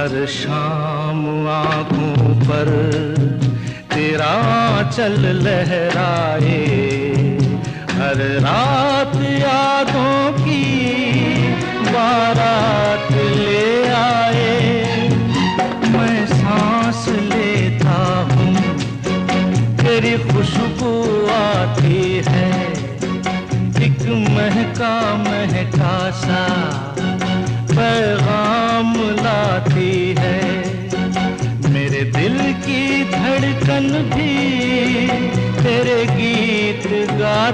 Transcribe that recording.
हर शाम आँखों पर तेरा आंचल लहराए, हर रात यादों की बारात ले आए। मैं सांस लेता हूँ तेरी खुशबू आती है, एक महका महका सा पैगाम लाती है। मेरे दिल की धड़कन भी तेरे गीत गाती